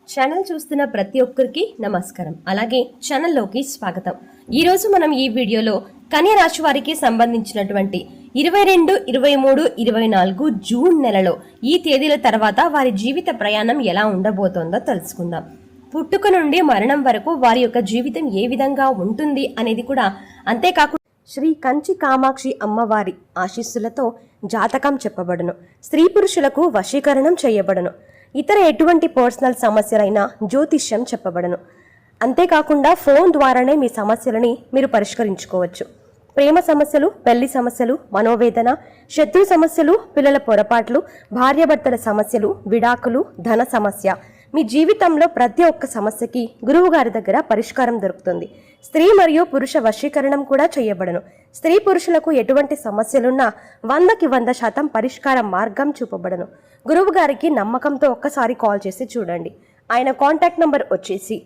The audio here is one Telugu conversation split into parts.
ఛానల్ చూస్తున్న ప్రతి ఒక్కరికి నమస్కారం. అలాగే ఛానల్లోకి స్వాగతం. ఈ రోజు మనం ఈ వీడియోలో కన్యా రాశి వారికి సంబంధించినటువంటి 22, 23, 24 జూన్ నెలలో ఈ తేదీల తర్వాత వారి జీవిత ప్రయాణం ఎలా ఉండబోతోందో తెలుసుకుందాం. పుట్టుక నుండి మరణం వరకు వారి యొక్క జీవితం ఏ విధంగా ఉంటుంది అనేది కూడా, అంతేకాకుండా శ్రీ కంచి కామాక్షి అమ్మవారి ఆశీస్సులతో జాతకం చెప్పబడును. స్త్రీ పురుషులకు వశీకరణం చేయబడును. ఇతర ఎటువంటి పర్సనల్ సమస్యలైనా జ్యోతిష్యం చెప్పబడను. అంతేకాకుండా ఫోన్ ద్వారానే మీ సమస్యలని మీరు పరిష్కరించుకోవచ్చు. ప్రేమ సమస్యలు, పెళ్లి సమస్యలు, మనోవేదన, శత్రు సమస్యలు, పిల్లల పొరపాట్లు, భార్యాభర్తల సమస్యలు, విడాకులు, ధన సమస్య, మీ జీవితంలో ప్రతి ఒక్క సమస్యకి గురువు గారి దగ్గర పరిష్కారం దొరుకుతుంది. స్త్రీ మరియు పురుష వశీకరణం కూడా చేయబడను. స్త్రీ పురుషులకు ఎటువంటి సమస్యలున్నా 100కి 100% పరిష్కార మార్గం చూపబడను. గురువు గారికి నమ్మకంతో ఒక్కసారి కాల్ చేసి చూడండి. ఆయన కాంటాక్ట్ నంబర్ వచ్చేసి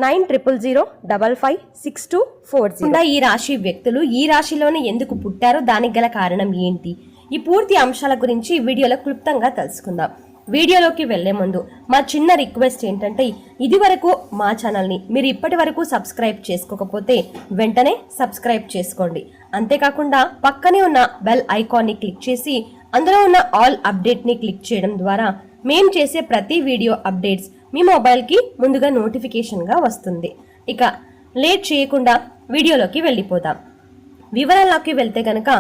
9000556240. ఈ రాశి వ్యక్తులు ఈ రాశిలోనే ఎందుకు పుట్టారో దానికి గల కారణం ఏంటి, ఈ పూర్తి అంశాల గురించి ఈ వీడియోలో క్లుప్తంగా తెలుసుకుందాం. వీడియోలోకి వెళ్లే ముందు మా చిన్న రిక్వెస్ట్ ఏంటంటే, ఇది వరకు మా ఛానల్ని మీరు ఇప్పటి వరకు సబ్స్క్రైబ్ చేసుకోకపోతే వెంటనే సబ్స్క్రైబ్ చేసుకోండి. అంతేకాకుండా పక్కనే ఉన్న బెల్ ఐకాన్ని క్లిక్ చేసి అందులో ఉన్న ఆల్ అప్డేట్ని క్లిక్ చేయడం ద్వారా మేం చేసే ప్రతి వీడియో అప్డేట్స్ మీ మొబైల్కి ముందుగా నోటిఫికేషన్గా వస్తుంది. ఇక లేట్ చేయకుండా వీడియోలోకి వెళ్ళిపోదాం. వివరాల్లోకి వెళ్తే కనుక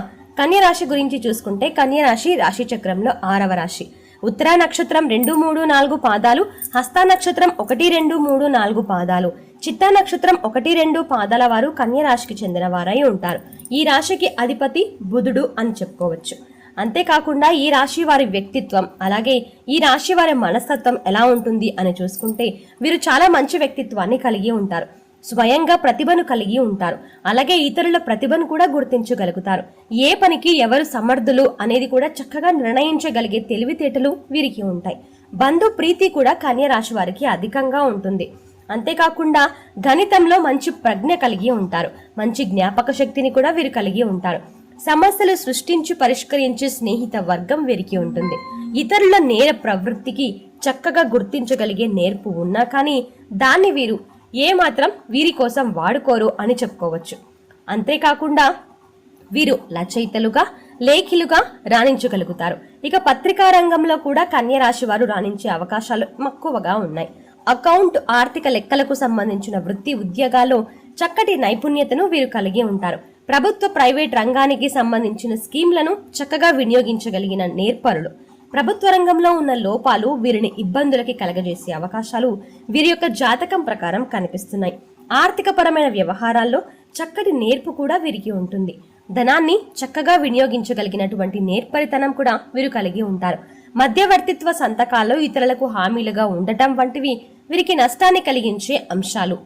కన్యా రాశి గురించి చూసుకుంటే, కన్యా రాశి రాశి చక్రంలో 6వ రాశి. ఉత్తరా నక్షత్రం 2, 3, 4 పాదాలు, హస్తా నక్షత్రం 1, 2, 3, 4 పాదాలు, చిత్తా నక్షత్రం 1, 2 పాదాల వారు కన్యా రాశికి చెందిన వారై ఉంటారు. ఈ రాశికి అధిపతి బుధుడు అని చెప్పుకోవచ్చు. అంతేకాకుండా ఈ రాశి వారి వ్యక్తిత్వం, అలాగే ఈ రాశి వారి మనస్తత్వం ఎలా ఉంటుంది అని చూసుకుంటే, వీరు చాలా మంచి వ్యక్తిత్వాన్ని కలిగి ఉంటారు. స్వయంగా ప్రతిభను కలిగి ఉంటారు. అలాగే ఇతరుల ప్రతిభను కూడా గుర్తించగలుగుతారు. ఏ పనికి ఎవరు సమర్థులు అనేది కూడా చక్కగా నిర్ణయించగలిగే తెలివితేటలు వీరికి ఉంటాయి. బంధు ప్రీతి కూడా కన్యా రాశి వారికి అధికంగా ఉంటుంది. అంతేకాకుండా గణితంలో మంచి ప్రజ్ఞ కలిగి ఉంటారు. మంచి జ్ఞాపక శక్తిని కూడా వీరు కలిగి ఉంటారు. సమస్యలు సృష్టించి పరిష్కరించే స్నేహిత వర్గం వీరికి ఉంటుంది. ఇతరుల నేర ప్రవృత్తికి చక్కగా గుర్తించగలిగే నేర్పు ఉన్నా కానీ దాన్ని వీరు ఏమాత్రం వీరి కోసం వాడుకోరు అని చెప్పుకోవచ్చు. అంతేకాకుండా వీరు రచయితలుగా, లేఖిలుగా రాణించగలుగుతారు. ఇక పత్రికా రంగంలో కూడా కన్యా రాశి వారు రాణించే అవకాశాలు ఎక్కువగా ఉన్నాయి. అకౌంట్, ఆర్థిక లెక్కలకు సంబంధించిన వృత్తి ఉద్యోగాల్లో చక్కటి నైపుణ్యతను వీరు కలిగి ఉంటారు. ప్రభుత్వ, ప్రైవేట్ రంగానికి సంబంధించిన స్కీమ్లను చక్కగా వినియోగించగలిగిన నేర్పరులు. ప్రభుత్వ రంగంలో ఉన్న లోపాలు వీరిని ఇబ్బందులకి కలగజేసే అవకాశాలు వీరి యొక్క జాతకం ప్రకారం కనిపిస్తున్నాయి. ఆర్థిక పరమైన వ్యవహారాల్లో చక్కటి నేర్పు కూడా వీరికి ఉంటుంది. ధనాన్ని చక్కగా వినియోగించగలిగినటువంటి నేర్పరితనం కూడా వీరు కలిగి ఉంటారు. మధ్యవర్తిత్వ సంతకాల్లో ఇతరులకు హామీలుగా ఉండటం వంటివి వీరికి నష్టాన్ని కలిగించే అంశాలు.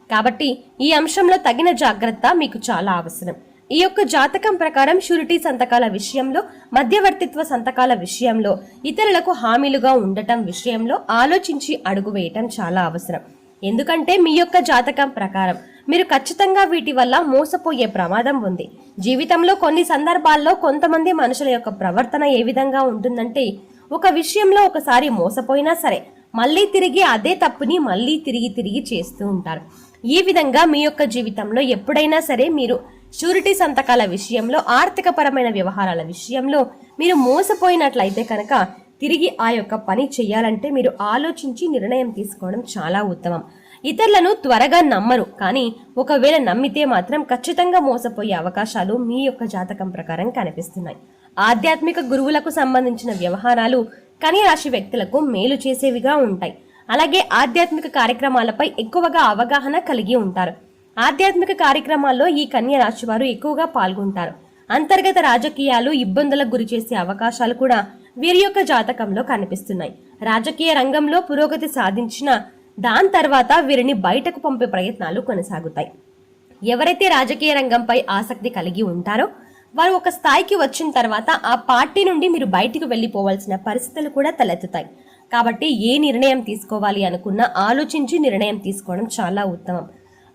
కాబట్టి ఈ అంశంలో తగిన జాగ్రత్త మీకు చాలా అవసరం. ఈ యొక్క జాతకం ప్రకారం షూరిటీ సంతకాల విషయంలో, మధ్యవర్తిత్వ సంతకాల విషయంలో, ఇతరులకు హామీలుగా ఉండటం విషయంలో ఆలోచించి అడుగు వేయటం చాలా అవసరం. ఎందుకంటే మీ యొక్క జాతకం ప్రకారం మీరు ఖచ్చితంగా వీటి వల్ల మోసపోయే ప్రమాదం ఉంది. జీవితంలో కొన్ని సందర్భాల్లో కొంతమంది మనుషుల యొక్క ప్రవర్తన ఏ విధంగా ఉంటుందంటే, ఒక విషయంలో ఒకసారి మోసపోయినా సరే మళ్ళీ తిరిగి అదే తప్పుని మళ్ళీ తిరిగి చేస్తూ ఉంటారు. ఈ విధంగా మీ యొక్క జీవితంలో ఎప్పుడైనా సరే మీరు షూరిటీ సంతకాల విషయంలో, ఆర్థిక పరమైన వ్యవహారాల విషయంలో మీరు మోసపోయినట్లయితే కనుక తిరిగి ఆ యొక్క పని చేయాలంటే మీరు ఆలోచించి నిర్ణయం తీసుకోవడం చాలా ఉత్తమం. ఇతరులను త్వరగా నమ్మరు, కానీ ఒకవేళ నమ్మితే మాత్రం ఖచ్చితంగా మోసపోయే అవకాశాలు మీ యొక్క జాతకం ప్రకారం కనిపిస్తున్నాయి. ఆధ్యాత్మిక గురువులకు సంబంధించిన వ్యవహారాలు కన్యా రాశి వ్యక్తులకు మేలు చేసేవిగా ఉంటాయి. అలాగే ఆధ్యాత్మిక కార్యక్రమాలపై ఎక్కువగా అవగాహన కలిగి ఉంటారు. ఆధ్యాత్మిక కార్యక్రమాల్లో ఈ కన్యా రాశి వారు ఎక్కువగా పాల్గొంటారు. అంతర్గత రాజకీయాలు ఇబ్బందులకు గురి చేసే అవకాశాలు కూడా వీరి యొక్క జాతకంలో కనిపిస్తున్నాయి. రాజకీయ రంగంలో పురోగతి సాధించిన దాని తర్వాత వీరిని బయటకు పంపే ప్రయత్నాలు కొనసాగుతాయి. ఎవరైతే రాజకీయ రంగంపై ఆసక్తి కలిగి ఉంటారో వారు ఒక స్థాయికి వచ్చిన తర్వాత ఆ పార్టీ నుండి మీరు బయటికి వెళ్లిపోవాల్సిన పరిస్థితులు కూడా తలెత్తుతాయి. కాబట్టి ఏ నిర్ణయం తీసుకోవాలి అనుకున్నా ఆలోచించి నిర్ణయం తీసుకోవడం చాలా ఉత్తమం.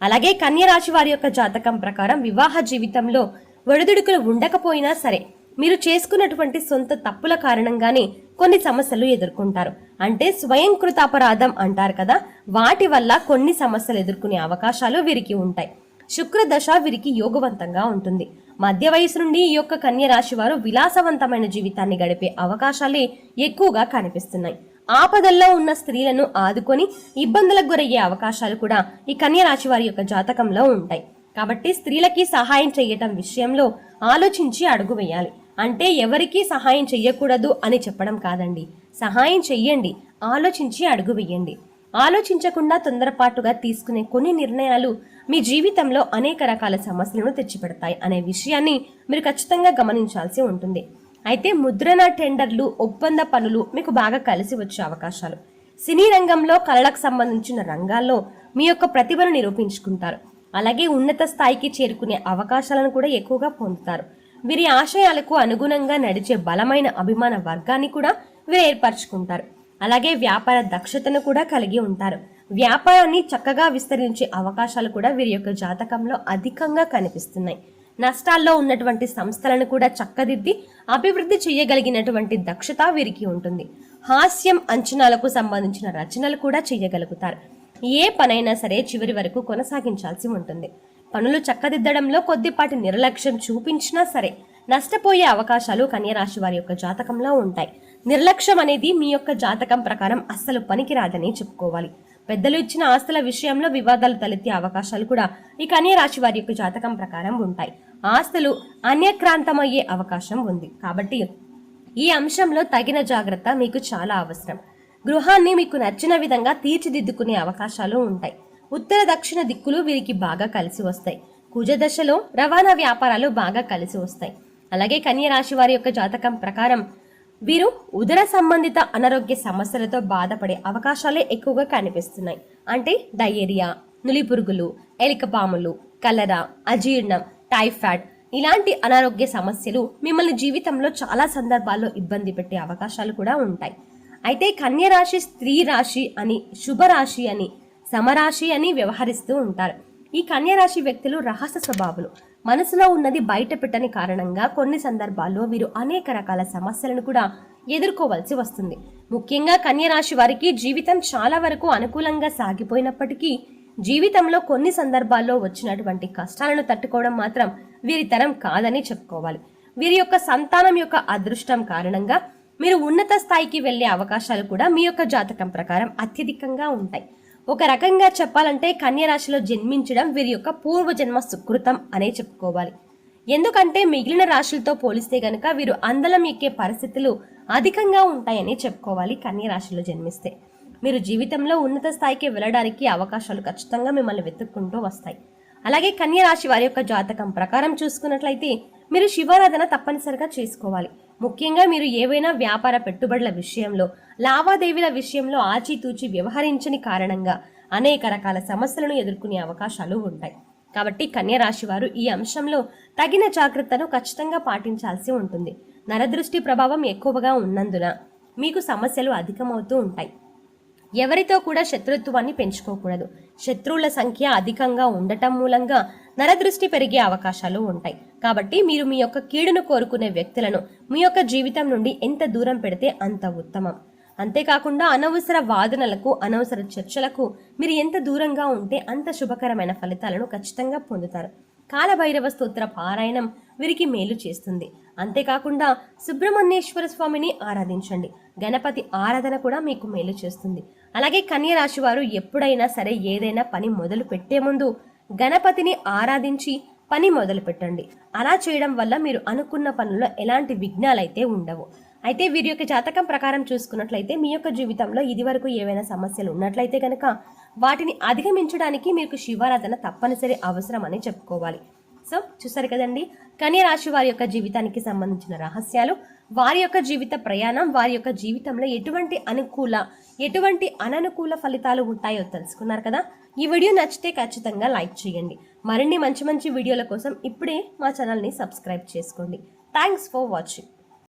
అలాగే కన్యా రాశి వారి యొక్క జాతకం ప్రకారం వివాహ జీవితంలో ఒడిదుడుకులు ఉండకపోయినా సరే మీరు చేసుకున్నటువంటి సొంత తప్పుల కారణంగానే కొన్ని సమస్యలు ఎదుర్కొంటారు. అంటే స్వయంకృత అపరాధం అంటారు కదా, వాటి వల్ల కొన్ని సమస్యలు ఎదుర్కొనే అవకాశాలు వీరికి ఉంటాయి. శుక్రదశ వీరికి యోగవంతంగా ఉంటుంది. మధ్య వయసు నుండి ఈ యొక్క కన్య రాశి వారు విలాసవంతమైన జీవితాన్ని గడిపే అవకాశాలే ఎక్కువగా కనిపిస్తున్నాయి. ఆపదల్లో ఉన్న స్త్రీలను ఆదుకొని ఇబ్బందులకు గురయ్యే అవకాశాలు కూడా ఈ కన్య రాశి వారి యొక్క జాతకంలో ఉంటాయి. కాబట్టి స్త్రీలకి సహాయం చేయటం విషయంలో ఆలోచించి అడుగు వేయాలి. అంటే ఎవరికీ సహాయం చెయ్యకూడదు అని చెప్పడం కాదండి, సహాయం చెయ్యండి, ఆలోచించి అడుగు వేయండి. ఆలోచించకుండా తొందరపాటుగా తీసుకునే కొన్ని నిర్ణయాలు మీ జీవితంలో అనేక రకాల సమస్యలను తెచ్చిపెడతాయి అనే విషయాన్ని మీరు ఖచ్చితంగా గమనించాల్సి ఉంటుంది. అయితే ముద్రణ టెండర్లు, ఒప్పంద పనులు మీకు బాగా కలిసి వచ్చే అవకాశాలు. సినీ రంగంలో కళలకు సంబంధించిన రంగాల్లో మీ యొక్క ప్రతిభను నిరూపించుకుంటారు. అలాగే ఉన్నత స్థాయికి చేరుకునే అవకాశాలను కూడా ఎక్కువగా పొందుతారు. వీరి ఆశయాలకు అనుగుణంగా నడిచే బలమైన అభిమాన వర్గాన్ని కూడా వీరు ఏర్పరచుకుంటారు. అలాగే వ్యాపార దక్షతను కూడా కలిగి ఉంటారు. వ్యాపారాన్ని చక్కగా విస్తరించే అవకాశాలు కూడా వీరి యొక్క జాతకంలో అధికంగా కనిపిస్తున్నాయి. నష్టాల్లో ఉన్నటువంటి సంస్థలను కూడా చక్కదిద్ది అభివృద్ధి చేయగలిగినటువంటి దక్షత వీరికి ఉంటుంది. హాస్యం, అంచనాలకు సంబంధించిన రచనలు కూడా చేయగలుగుతారు. ఏ పనైనా సరే చివరి వరకు కొనసాగించాల్సి ఉంటుంది. పనులు చక్కదిద్దడంలో కొద్దిపాటి నిర్లక్ష్యం చూపించినా సరే నష్టపోయే అవకాశాలు కన్యరాశి వారి యొక్క జాతకంలో ఉంటాయి. నిర్లక్ష్యం అనేది మీ యొక్క జాతకం ప్రకారం అస్సలు పనికిరాదని చెప్పుకోవాలి. పెద్దలు ఇచ్చిన ఆస్తుల విషయంలో వివాదాలు తలెత్తే అవకాశాలు కూడా ఈ కన్యరాశి వారి యొక్క జాతకం ప్రకారం ఉంటాయి. ఆస్తులు అన్యక్రాంతమయ్యే అవకాశం ఉంది. కాబట్టి ఈ అంశంలో తగిన జాగ్రత్త మీకు చాలా అవసరం. గృహాన్ని మీకు నచ్చిన విధంగా తీర్చిదిద్దుకునే అవకాశాలు ఉంటాయి. ఉత్తర దక్షిణ దిక్కులు వీరికి బాగా కలిసి వస్తాయి. కుజదశలో రవాణా వ్యాపారాలు బాగా కలిసి వస్తాయి. అలాగే కన్య రాశి వారి యొక్క జాతకం ప్రకారం వీరు ఉదర సంబంధిత అనారోగ్య సమస్యలతో బాధపడే అవకాశాలే ఎక్కువగా కనిపిస్తున్నాయి. అంటే డయేరియా, నులిపురుగులు, ఎలికపాములు, కలరా, అజీర్ణం, టైఫాయిడ్ ఇలాంటి అనారోగ్య సమస్యలు మిమ్మల్ని జీవితంలో చాలా సందర్భాల్లో ఇబ్బంది పెట్టే అవకాశాలు కూడా ఉంటాయి. అయితే కన్య రాశి స్త్రీ రాశి అని, శుభరాశి అని, సమరాశి అని వ్యవహరిస్తూ ఉంటారు. ఈ కన్య రాశి వ్యక్తులు రహస్య స్వభావులు. మనసులో ఉన్నది బయట పెట్టని కారణంగా కొన్ని సందర్భాల్లో వీరు అనేక రకాల సమస్యలను కూడా ఎదుర్కోవాల్సి వస్తుంది. ముఖ్యంగా కన్య రాశి వారికి జీవితం చాలా వరకు అనుకూలంగా సాగిపోయినప్పటికీ జీవితంలో కొన్ని సందర్భాల్లో వచ్చినటువంటి కష్టాలను తట్టుకోవడం మాత్రం వీరి తరం కాదని చెప్పుకోవాలి. వీరి యొక్క సంతానం యొక్క అదృష్టం కారణంగా మీరు ఉన్నత స్థాయికి వెళ్లే అవకాశాలు కూడా మీ యొక్క జాతకం ప్రకారం అత్యధికంగా ఉంటాయి. ఒక రకంగా చెప్పాలంటే కన్య రాశిలో జన్మించడం వీరి యొక్క పూర్వజన్మ సుకృతం అనే చెప్పుకోవాలి. ఎందుకంటే మిగిలిన రాశులతో పోలిస్తే గనక వీరు అందలం ఎక్కే పరిస్థితులు అధికంగా ఉంటాయని చెప్పుకోవాలి. కన్య రాశిలో జన్మిస్తే మీరు జీవితంలో ఉన్నత స్థాయికి వెళ్ళడానికి అవకాశాలు ఖచ్చితంగా మిమ్మల్ని వెతుక్కుంటూ వస్తాయి. అలాగే కన్య రాశి వారి యొక్క జాతకం ప్రకారం చూసుకున్నట్లయితే మీరు శివారాధన తప్పనిసరిగా చేసుకోవాలి. ముఖ్యంగా మీరు ఏవైనా వ్యాపార పెట్టుబడుల విషయంలో, లావాదేవీల విషయంలో ఆచితూచి వ్యవహరించని కారణంగా అనేక రకాల సమస్యలను ఎదుర్కొనే అవకాశాలు ఉంటాయి. కాబట్టి కన్య రాశి వారు ఈ అంశంలో తగిన జాగ్రత్తను ఖచ్చితంగా పాటించాల్సి ఉంటుంది. నరదృష్టి ప్రభావం ఎక్కువగా ఉన్నందున మీకు సమస్యలు అధికమవుతూ ఉంటాయి. ఎవరితో కూడా శత్రుత్వాన్ని పెంచుకోకూడదు. శత్రువుల సంఖ్య అధికంగా ఉండటం మూలంగా నరదృష్టి పెరిగే అవకాశాలు ఉంటాయి. కాబట్టి మీరు మీ యొక్క కీడును కోరుకునే వ్యక్తులను మీ యొక్క జీవితం నుండి ఎంత దూరం పెడితే అంత ఉత్తమం. అంతేకాకుండా అనవసర వాదనలకు, అనవసర చర్చలకు మీరు ఎంత దూరంగా ఉంటే అంత శుభకరమైన ఫలితాలను ఖచ్చితంగా పొందుతారు. కాలభైరవ స్తోత్ర పారాయణం వీరికి మేలు చేస్తుంది. అంతేకాకుండా సుబ్రహ్మణ్యేశ్వర స్వామిని ఆరాధించండి. గణపతి ఆరాధన కూడా మీకు మేలు చేస్తుంది. అలాగే కన్య రాశి వారు ఎప్పుడైనా సరే ఏదైనా పని మొదలు పెట్టే ముందు గణపతిని ఆరాధించి పని మొదలు పెట్టండి. అలా చేయడం వల్ల మీరు అనుకున్న పనుల్లో ఎలాంటి విఘ్నాలైతే ఉండవు. అయితే వీరి యొక్క జాతకం ప్రకారం చూసుకున్నట్లయితే మీ యొక్క జీవితంలో ఇదివరకు ఏవైనా సమస్యలు ఉన్నట్లయితే కనుక వాటిని అధిగమించడానికి మీకు శివారాధన తప్పనిసరి అవసరం అని చెప్పుకోవాలి. సో చూసారు కదండి, కన్య రాశి వారి యొక్క జీవితానికి సంబంధించిన రహస్యాలు, వారి యొక్క జీవిత ప్రయాణం, వారి యొక్క జీవితంలో ఎటువంటి అనుకూల, ఎటువంటి అననుకూల ఫలితాలు ఉంటాయో తెలుసుకున్నారు కదా. ఈ వీడియో నచ్చితే ఖచ్చితంగా లైక్ చేయండి. మరిన్ని మంచి మంచి వీడియోల కోసం ఇప్పుడే మా ఛానల్ని సబ్స్క్రైబ్ చేసుకోండి. Thanks for watching.